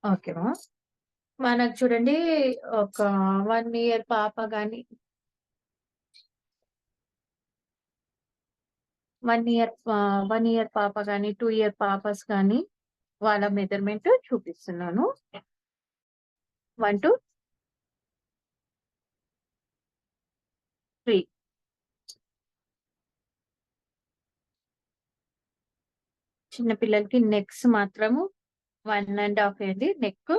ఓకేమా. మనకు చూడండి ఒక 1 ఇయర్ పాప గాని 1 ఇయర్ పాప గాని, 2 ఇయర్ పాపస్ గాని వాళ్ళ మెజర్‌మెంట్ చూపిస్తున్నాను. 1-3 చిన్న పిల్లలకి నెక్స్ మాత్రము 1 ½ నెక్.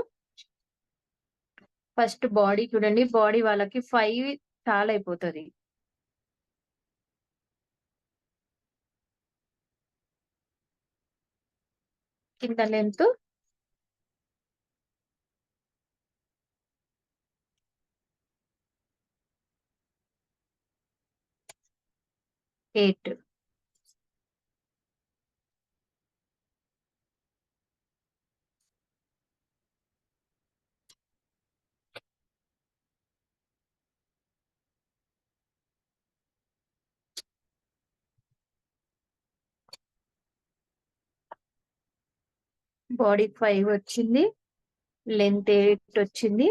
ఫస్ట్ బాడీ చూడండి. బాడీ వాళ్ళకి 5 చాలా అయిపోతది. కింద లెంత్ 8. బాడీ 5 వచ్చింది. లెంత్ 8 వచ్చింది.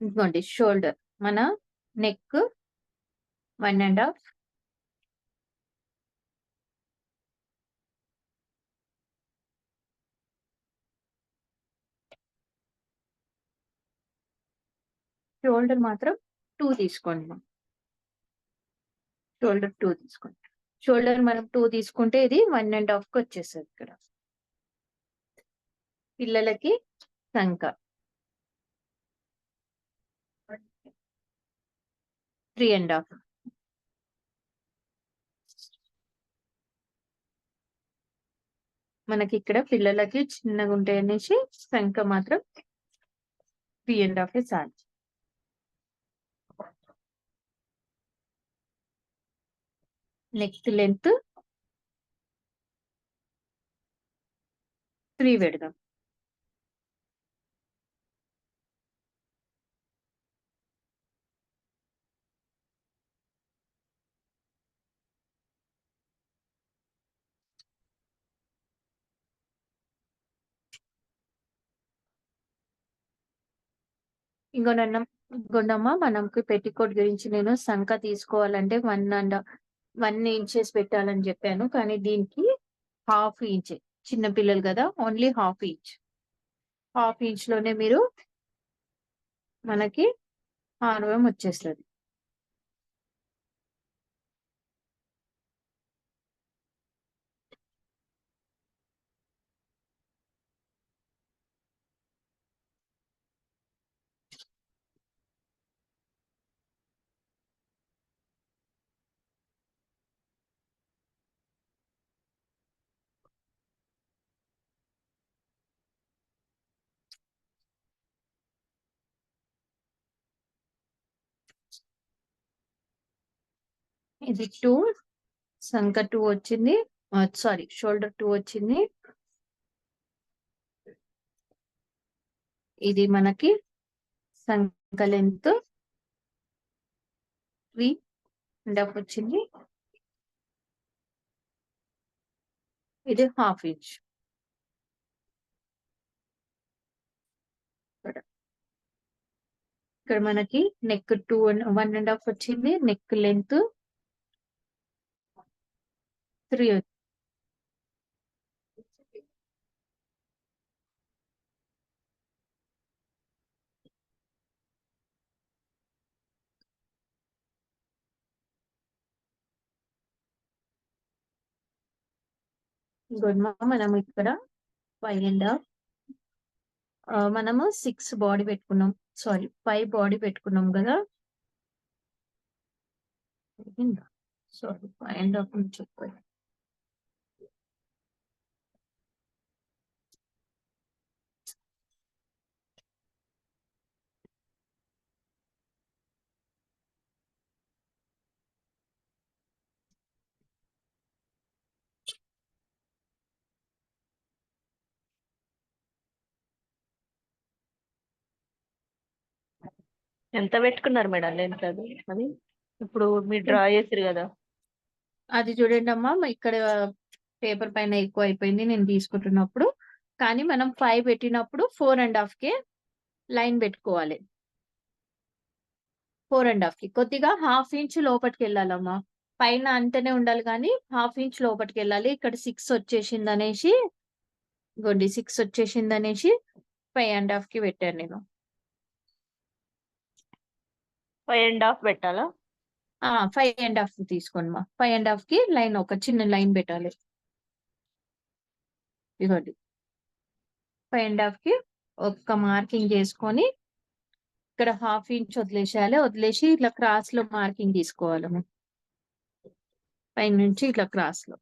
ఇదిగోండి షోల్డర్ మన నెక్ 1 ½ షోల్డర్ మాత్రం 2 తీసుకోండి. షోల్డర్ 2 తీసుకోండి. షోల్డర్ మనం 2 తీసుకుంటే ఇది 1 ½ వచ్చేస్తది ఇక్కడ. పిల్లలకి సంక 3 ½ మనకి ఇక్కడ పిల్లలకి చిన్నగా ఉంటాయి అనేసి సంక మాత్రం 3 ½ చాలు. నెక్ లెంత్ 3 పెడదాం. ఇంకోనమ్మా మనకి పెట్టికోట్ గురించి నేను సంక తీసుకోవాలంటే 1 ఇంచెస్ పెట్టాలని చెప్పాను. కానీ దీనికి ½ ఇంచ్ చిన్న పిల్లలు కదా, ఓన్లీ ½ ఇంచ్. ½ ఇంచ్ లోనే మీరు మనకి ఆర్వం వచ్చేస్తుంది. ఇది 2, సంక 2 వచ్చింది. సారీ, షోల్డర్ 2 వచ్చింది. ఇది మనకి సంక లెంత్ 3 ½ వచ్చింది. ఇది ½ ఇంచ్. ఇక్కడ మనకి నెక్ 1 ½ వచ్చింది. నెక్ లెంత్ 3 మనం ఇక్కడ 5 మనము 6 బాడీ పెట్టుకున్నాం. సారీ, 5 బాడీ పెట్టుకున్నాం కదా. సారీ, 5 నుంచి చెప్పాలి. ఎంత పెట్టుకున్నారు మేడం లెంత్ అది అది ఇప్పుడు మీరు డ్రా చేసారు కదా? అది చూడండి అమ్మా, ఇక్కడ పేపర్ పైన ఎక్కువ అయిపోయింది నేను తీసుకుంటున్నప్పుడు. కానీ మనం 5 పెట్టినప్పుడు 4.5 కే లైన్ పెట్టుకోవాలి. 4.5 కి కొద్దిగా హాఫ్ ఇంచ్ లోపలికి వెళ్ళాలమ్మా. పైన అంతనే ఉండాలి కానీ హాఫ్ ఇంచ్ లోపలికి వెళ్ళాలి. ఇక్కడ 6 వచ్చేసింది అనేసి, ఇంకోండి 6 వచ్చేసింది అనేసి 5.5 కి పెట్టాను నేను. 5.5 పెట్టాలా? 5.5 తీసుకోండి మా. 5.5 కి లైన్, ఒక చిన్న లైన్ పెట్టాలి. ఇదిగోండి 5.5 కి ఒక్క మార్కింగ్ చేసుకొని ఇక్కడ హాఫ్ ఇంచ్ వదిలేసేయాలి. వదిలేసి ఇట్లా క్రాస్ లో మార్కింగ్ తీసుకోవాలి. పైన నుంచి ఇట్లా క్రాస్ లో.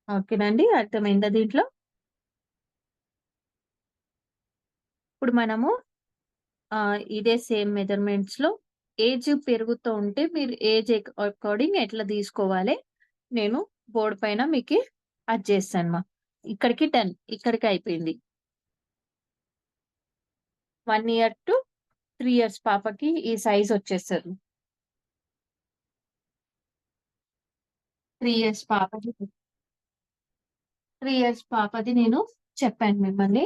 ఓకేనండి, అర్థమైందా దీంట్లో? ఇప్పుడు మనము ఇదే సేమ్ మెజర్మెంట్స్ లో ఏజ్ పెరుగుతూ ఉంటే మీరు ఏజ్ అకార్డింగ్ ఎట్లా తీసుకోవాలి నేను బోర్డు పైన మీకు అది చేస్తాను మా. ఇక్కడికి 10, ఇక్కడికి అయిపోయింది. 1 year to 3 years పాపకి ఈ సైజ్ వచ్చేస్తుంది. 3 years పాపది 3 years పాపది నేను చెప్పాను మిమ్మల్ని.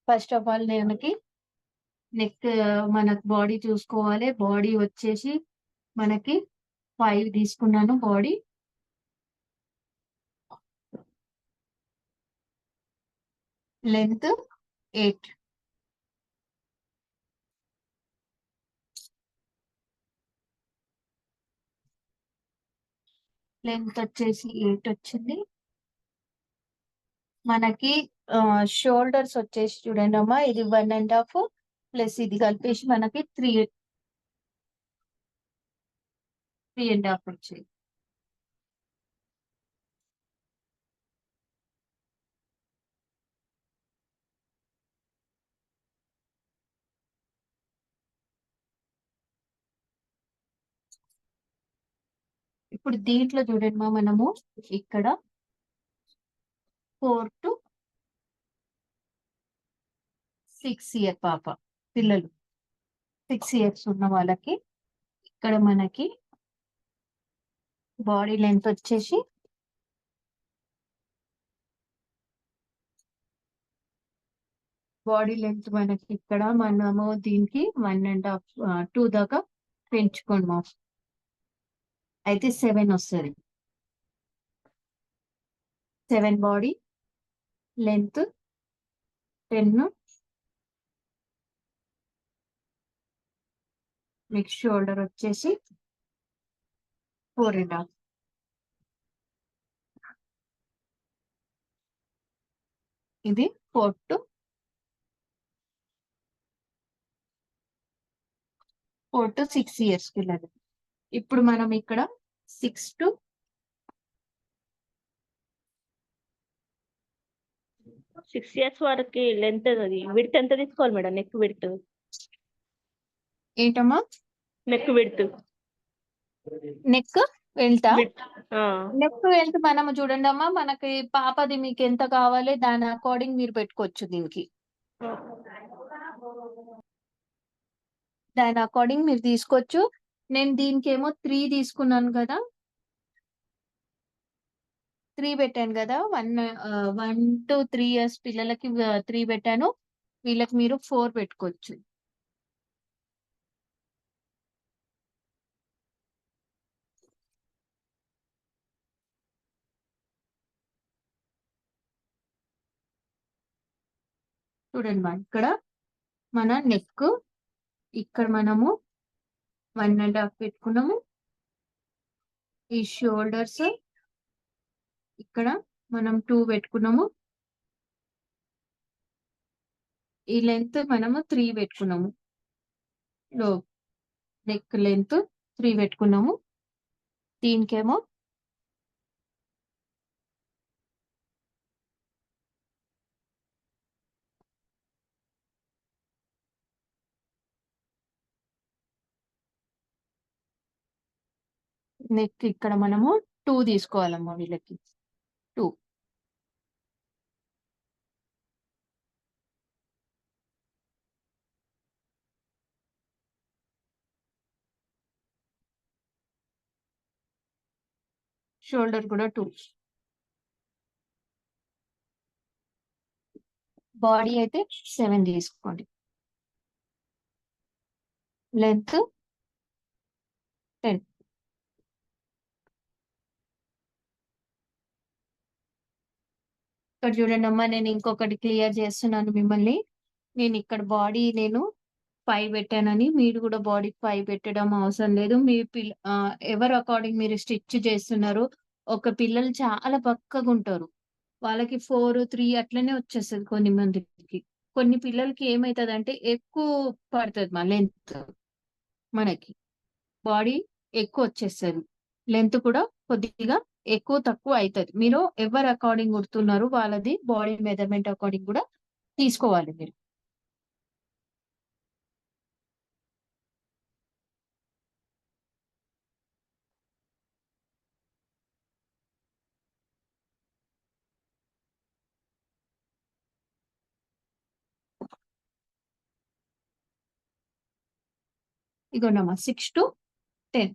ఫస్ట్ ఆఫ్ ఆల్ మనకి నెక్, మనకు బాడీ చూసుకోవాలి. బాడీ వచ్చేసి మనకి 5 తీసుకున్నాను. బాడీ లెంత్ 8, లెంత్ వచ్చేసి 8 వచ్చింది. మనకి షోల్డర్స్ వచ్చేసి చూడండి అమ్మా, ఇది 1.5 ప్లస్ ఇది కలిపేసి మనకి 3.5 వచ్చింది. ఇప్పుడు దీంట్లో చూడండి మా, మనము ఇక్కడ 4 to 6 year పాప పిల్లలు, 6 years ఉన్న వాళ్ళకి ఇక్కడ మనకి బాడీ లెంత్ వచ్చేసి మనకి ఇక్కడ మనము దీనికి 1.5 2 దాకా పెంచుకోండి మా. అయితే 7 వస్తుంది. 7 బాడీ లెంత్ 10, మీకు షోల్డర్ వచ్చేసి 4.5. ఇది 4 to 6 years పిల్లలు. ఇప్పుడు మనం ఇక్కడ 6 to 6 years వరకు లెంత్ అది విడ్త్ ఎంత తీసుకోవాలి మేడం? నెక్ విడ్త్, ఏంటమ్మా? నెక్ విడ్త్ నెక్ వెళ్తా. విడ్త్ నెక్ వెళ్తే మనము చూడండి అమ్మా, మనకి పాపది మీకు ఎంత కావాలి దాని అకార్డింగ్ మీరు పెట్టుకోవచ్చు. దీనికి దాని అకార్డింగ్ మీరు తీసుకోవచ్చు. నేను దీనికి ఏమో 3 తీసుకున్నాను కదా, 3 పెట్టాను కదా. 1 to 3 years పిల్లలకి 3 పెట్టాను. వీళ్ళకి మీరు 4 పెట్టుకోవచ్చు. చూడండి మా, ఇక్కడ మన నెక్, ఇక్కడ మనము 1.5 పెట్టుకున్నాము. ఈ షోల్డర్స్ ఇక్కడ మనం 2 పెట్టుకున్నాము. ఈ లెంత్ మనము 3 పెట్టుకున్నాము. నెక్ లెంత్ 3 పెట్టుకున్నాము. దీనికేమో నెక్ ఇక్కడ మనము 2 తీసుకోవాలమ్మా వీళ్ళకి 2. షోల్డర్ కూడా 2. బాడీ అయితే 7 తీసుకోండి. లెంత్ 10. ఇక్కడ చూడండి అమ్మా, నేను ఇంకొకటి క్లియర్ చేస్తున్నాను మిమ్మల్ని. నేను ఇక్కడ బాడీ 5 పెట్టానని మీరు కూడా బాడీ 5 పెట్టడం అవసరం లేదు. మీ ఎవరు అకార్డింగ్ మీరు స్టిచ్ చేస్తున్నారు. ఒక పిల్లలు చాలా పక్కగా ఉంటారు, వాళ్ళకి 4, 3 అట్లనే వచ్చేస్తుంది కొన్ని మందికి. కొన్ని పిల్లలకి ఏమైతుంది అంటే ఎక్కువ పడుతుంది మా లెంత్, మనకి బాడీ ఎక్కువ వచ్చేస్తుంది, లెంత్ కూడా కొద్దిగా ఎక్కువ తక్కువ అవుతుంది. మీరు ఎవరు అకార్డింగ్ కుడుతున్నారు వాళ్ళది బాడీ మెజర్మెంట్ అకార్డింగ్ కూడా తీసుకోవాలి మీరు. ఇగోనమ్మా 6 to 10.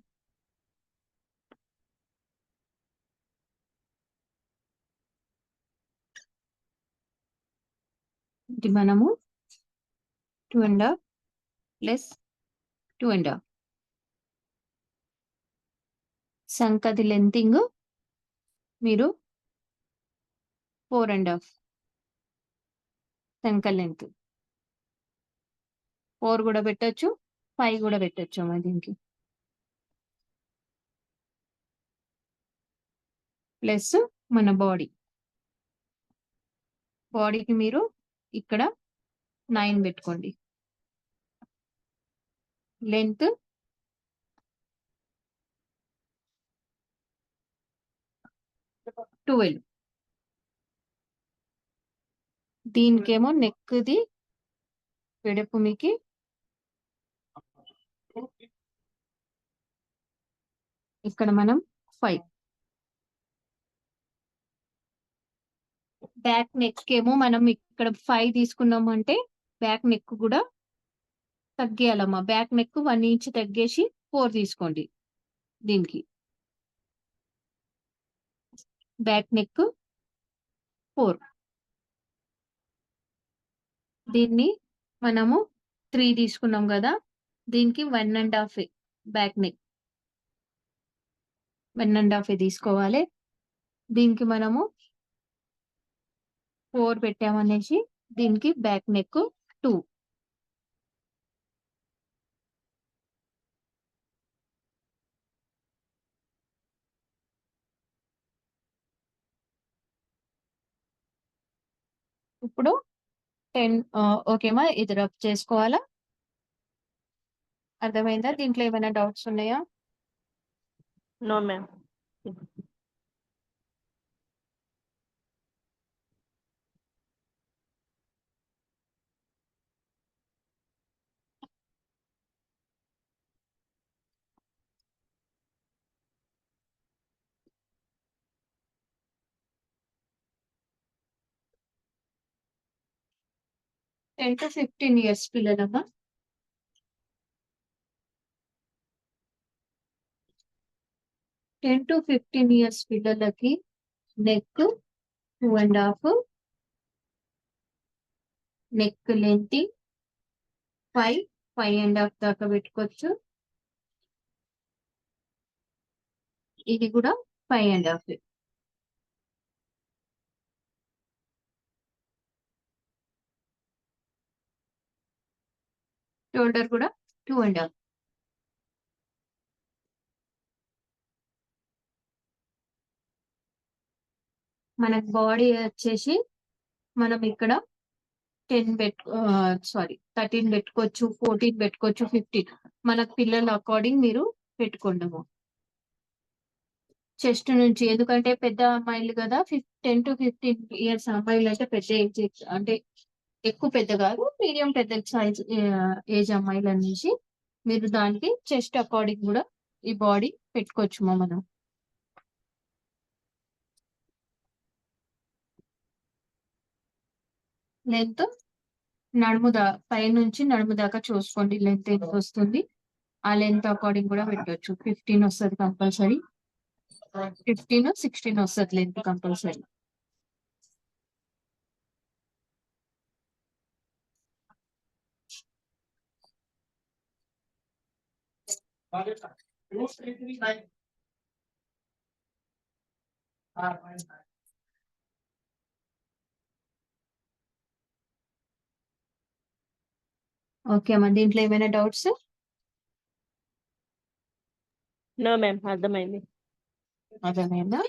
ఇది మనము 2.5 ప్లస్ 2.5. సంకది లెంతింగ్ మీరు 4.5. సంక లెంత్ 4 కూడా పెట్టొచ్చు, 5 కూడా పెట్టొచ్చు అమ్మా దీనికి. ప్లస్ మన బాడీకి మీరు ఇక్కడ 9 పెట్టుకోండి. లెంత్ 12. దీనికేమో నెక్ది వెడపు మీకు ఇక్కడ మనం 5. బ్యాక్ నెక్ ఏమో మనం ఇక్కడ 5 తీసుకున్నాము అంటే బ్యాక్ నెక్ కూడా తగ్గేయాలమ్మా. బ్యాక్ నెక్ 1 ఇంచ్ తగ్గేసి 4 తీసుకోండి. దీనికి బ్యాక్ నెక్ 4, దీన్ని మనము 3 తీసుకున్నాం కదా, దీనికి 1.5 బ్యాక్ నెక్ 1.5 తీసుకోవాలి. దీనికి మనము 4 పెట్టామనేసి దీనికి బ్యాక్ నెక్ 2. ఇప్పుడు 10 ఓకేమా, ఇది రబ్ చేసుకోవాలా? అర్థమైందా? దీంట్లో ఏమైనా డౌట్స్ ఉన్నాయా? No ma'am. 10 to 15 years పిల్లలమ్మా. 10 to 15 years పిల్లలకి నెక్ 2.5, నెక్ లెంత్ 5, 5.5 దాకా పెట్టుకోవచ్చు. ఇది కూడా 5.5. షోల్డర్ కూడా 2.5. మనకు బాడీ వచ్చేసి మనం ఇక్కడ 13 పెట్టుకోవచ్చు, 14 పెట్టుకోవచ్చు, 15 మనకు పిల్లల అకార్డింగ్ మీరు పెట్టుకోండము. చెస్ట్ నుంచి, ఎందుకంటే పెద్ద అమ్మాయిలు కదా, 10 to 15 years అమ్మాయిలు అంటే పెద్ద ఏజ్, అంటే ఎక్కువ పెద్ద కాదు, మీడియం పెద్ద సైజ్ ఏజ్ అమ్మాయిలు అనేసి మీరు దానికి చెస్ట్ అకార్డింగ్ కూడా ఈ బాడీ పెట్టుకోవచ్చు మనం. లెంత్ పై నుంచి నడుము దాకా చూసుకోండి లెంత్ ఎంత వస్తుంది. ఆ లెంత్ అకార్డింగ్ కూడా పెట్టవచ్చు. 15 వస్తుంది కంపల్సరీ. 15, 16 వస్తుంది లెంత్ కంపల్సరీ. ఓకే అమ్మా, దీంట్లో ఏమైనా డౌట్స్? నో మ్యామ్, అర్థమైంది. అర్థమైందా?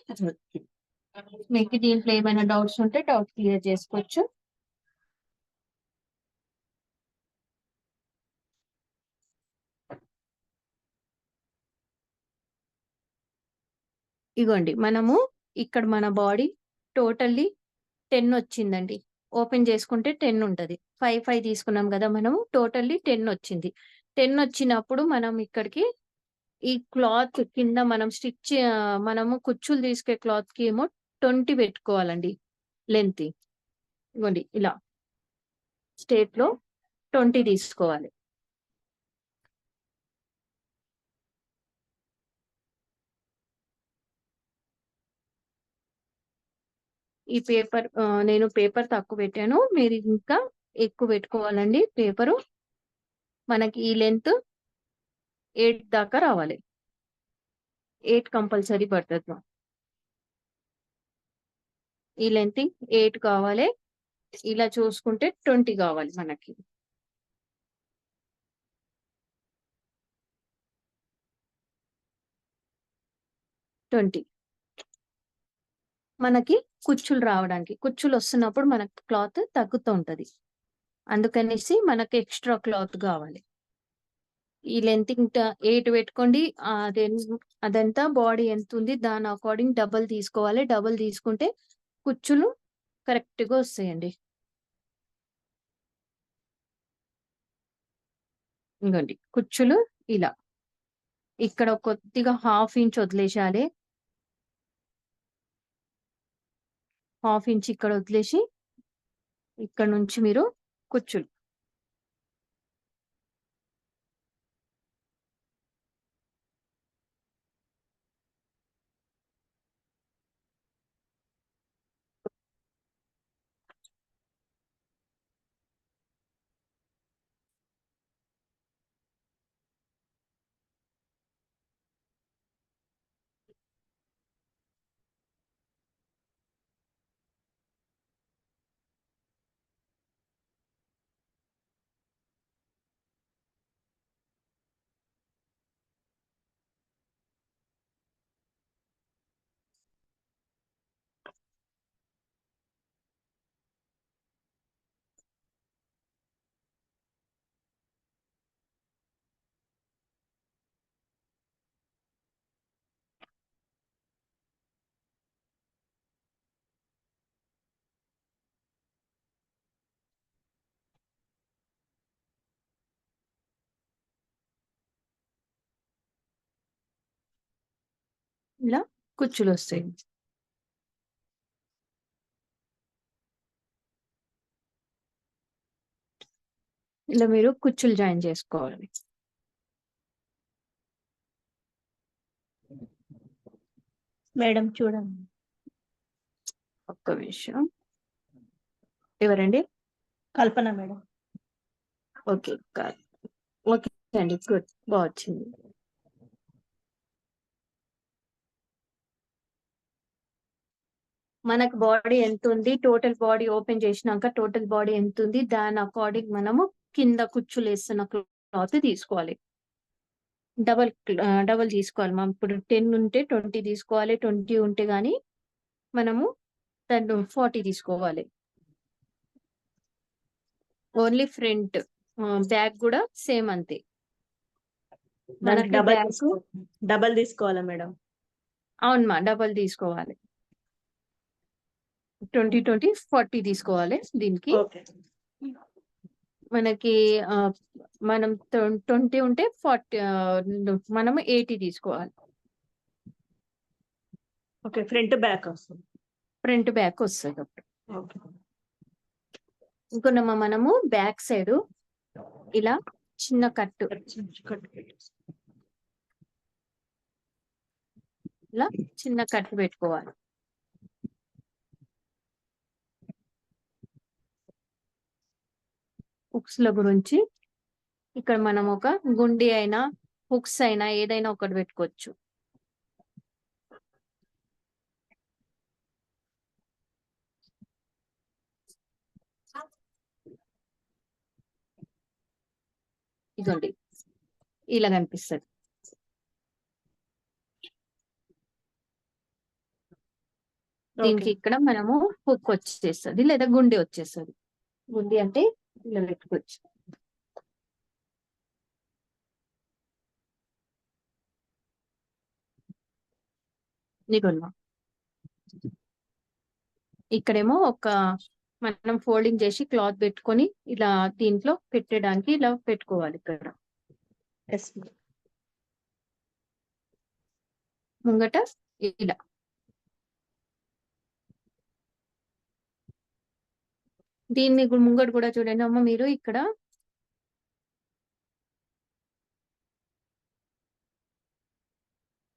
మీకు దీంట్లో ఏమైనా డౌట్స్ ఉంటే డౌట్ క్లియర్ చేసుకోవచ్చు. ఇగోండి, మనము ఇక్కడ మన బాడీ టోటల్లీ 10 వచ్చిందండి. ఓపెన్ చేసుకుంటే 10 ఉంటది. 5 తీసుకున్నాం కదా మనము, టోటల్లీ 10 వచ్చింది. 10 వచ్చినప్పుడు మనం ఇక్కడికి ఈ క్లాత్ కింద మనము కుచ్చులు తీసుకే క్లాత్ కి ఏమో 20 పెట్టుకోవాలండి లెంత్. ఇవ్వండి ఇలా స్టేట్ లో 20 తీసుకోవాలి. ఈ పేపర్ నేను పేపర్ తక్కువ పెట్టాను, మీరు ఇంకా ఎక్కువ పెట్టుకోవాలండి పేపరు. మనకి ఈ లెంత్ 8 దాకా రావాలి. 8 కంపల్సరీ పడుతుంది. ఈ లెంత్ 8 కావాలి. ఇలా చూసుకుంటే 20 కావాలి మనకి. మనకి కుచ్చులు రావడానికి, కుచ్చులు వస్తున్నప్పుడు మనకి క్లాత్ తగ్గుతూ ఉంటది. అందుకనేసి మనకి ఎక్స్ట్రా క్లాత్ కావాలి. ఈ లెంత్ ఇంకా 8 పెట్టుకోండి. అదంతా బాడీ ఎంత ఉంది దాని అకార్డింగ్ డబల్ తీసుకోవాలి. డబల్ తీసుకుంటే కుచ్చులు కరెక్ట్ గా వస్తాయండి. ఇంకోండి కుచ్చులు ఇలా ఇక్కడ కొద్దిగా 1/2 ఇంచ్ వదిలేసాలి. 1/2 ఇంచ్ ఇక్కడ వదిలేసి ఇక్కడ నుంచి మీరు కుచ్చులు ఇలా కుచ్చులు వస్తాయి. ఇలా మీరు కుచ్చులు జాయిన్ చేసుకోవాలి. మేడం చూడండి. ఒక్క విషయం. ఎవరండి? కల్పన మేడం. ఓకే ఓకే అండి, గుడ్, బాగా వచ్చింది. మనకు బాడీ ఎంత ఉంది, టోటల్ బాడీ ఓపెన్ చేసినాక టోటల్ బాడీ ఎంత ఉంది దాని అకార్డింగ్ మనము కింద కుచ్చులు వేస్తున్న క్లాత్ తీసుకోవాలి. డబల్ తీసుకోవాలి. మనం ఇప్పుడు 10 ఉంటే 20 తీసుకోవాలి. 20 ఉంటే గానీ మనము 40 తీసుకోవాలి. ఓన్లీ ఫ్రంట్, బ్యాక్ కూడా సేమ్ అంతే. మనకి డబల్ తీసుకోవాలా మేడం? అవునమ్మా, డబల్ తీసుకోవాలి. 20, 40 తీసుకోవాలి. దీనికి మనకి మనం 20 ఉంటే 40 మనం 80 తీసుకోవాలి. ఓకే, ఫ్రంట్ బ్యాక్ వస్తుంది. ఫ్రంట్ బ్యాక్ వస్తుంది అప్పుడు. ఓకే. ఇంకొన్నమ్మా మనము బ్యాక్ సైడ్ ఇలా చిన్న కట్టు ఇలా చిన్న కట్టు పెట్టుకోవాలి. హుక్స్ ల గురించి ఇక్కడ మనం ఒక గుండి అయినా హుక్స్ అయినా ఏదైనా ఒకటి పెట్టుకోవచ్చు. ఇదండి ఇలా కనిపిస్తుంది. దీనికి ఇక్కడ మనము హుక్ వచ్చేస్తుంది లేదా గుండి వచ్చేస్తుంది. గుండి అంటే ఇలా పెట్టుకోవచ్చు. ఇదిగోమ్మా ఇక్కడేమో ఒక మనం ఫోల్డింగ్ చేసి క్లాత్ పెట్టుకొని ఇలా దీంట్లో పెట్టడానికి ఇలా పెట్టుకోవాలి. ఇక్కడ ముంగట ఇలా దీన్ని ముంగట కూడా చూడండి అమ్మ, మీరు ఇక్కడ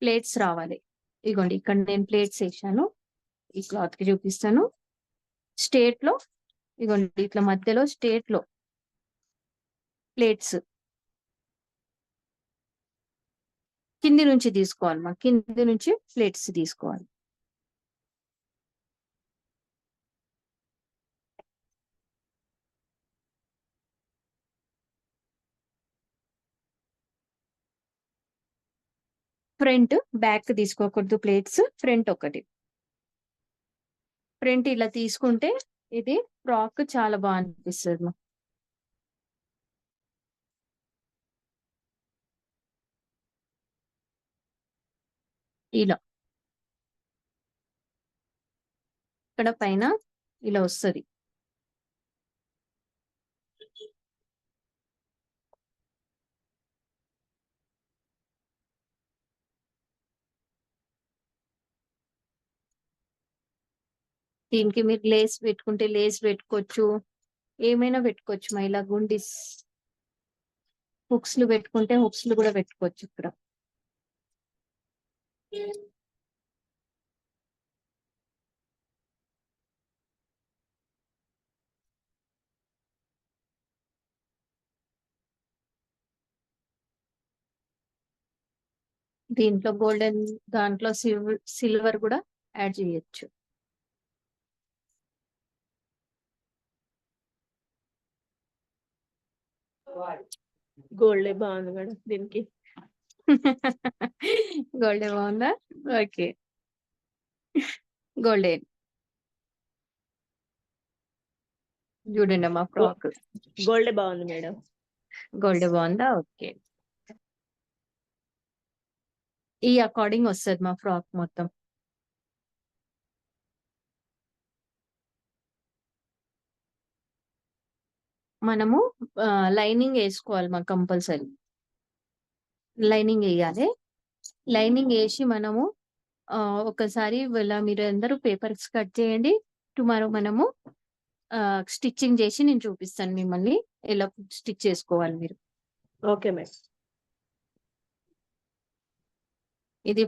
ప్లేట్స్ రావాలి. ఇగోండి ఇక్కడ నేను ప్లేట్స్ వేసాను. ఈ క్లాత్ కి చూపిస్తాను. స్ట్రేట్ లో ఇగోండి ఇట్లా మధ్యలో స్ట్రేట్ లో ప్లేట్స్ కింది నుంచి తీసుకోవాలి. మా కింది నుంచి ప్లేట్స్ తీసుకోవాలి. ఫ్రంట్ బ్యాక్ తీసుకోకూడదు. ప్లేట్స్ ఫ్రంట్ ఒకటి. ఫ్రంట్ ఇలా తీసుకుంటే ఇది ఫ్రాక్ చాలా బాగా అనిపిస్తుంది మా. ఇలా ఇక్కడ పైన ఇలా వస్తుంది. దీనికి మీరు లేస్ పెట్టుకుంటే లేస్ పెట్టుకోవచ్చు, ఏమైనా పెట్టుకోవచ్చు. మా ఇలా గుండిస్ హుక్స్ లు పెట్టుకుంటే హుక్స్ లు కూడా పెట్టుకోవచ్చు. ఇక్కడ దీంట్లో గోల్డెన్ దాంట్లో సిల్వర్ కూడా యాడ్ చేయొచ్చు. గోల్డ్ బాగుంది మేడం దీనికి. గోల్డే బాగుందా? ఓకే, గోల్డెన్ చూడండి అమ్మా ఫ్రాక్. గోల్డ్ బాగుంది మేడం. గోల్డ్ బాగుందా? ఓకే, ఈ అకార్డింగ్ వస్తుంది మా ఫ్రాక్ మొత్తం. మనము లైనింగ్ వేసుకోవాలి మా కంపల్సరీ. లైనింగ్ వేయాలి. లైనింగ్ వేసి మనము ఒకసారి ఇలా మీరు అందరూ పేపర్స్ కట్ చేయండి. టుమారో మనము స్టిచ్చింగ్ చేసి నేను చూపిస్తాను మిమ్మల్ని ఎలా స్టిచ్ చేసుకోవాలి మీరు. Okay madam.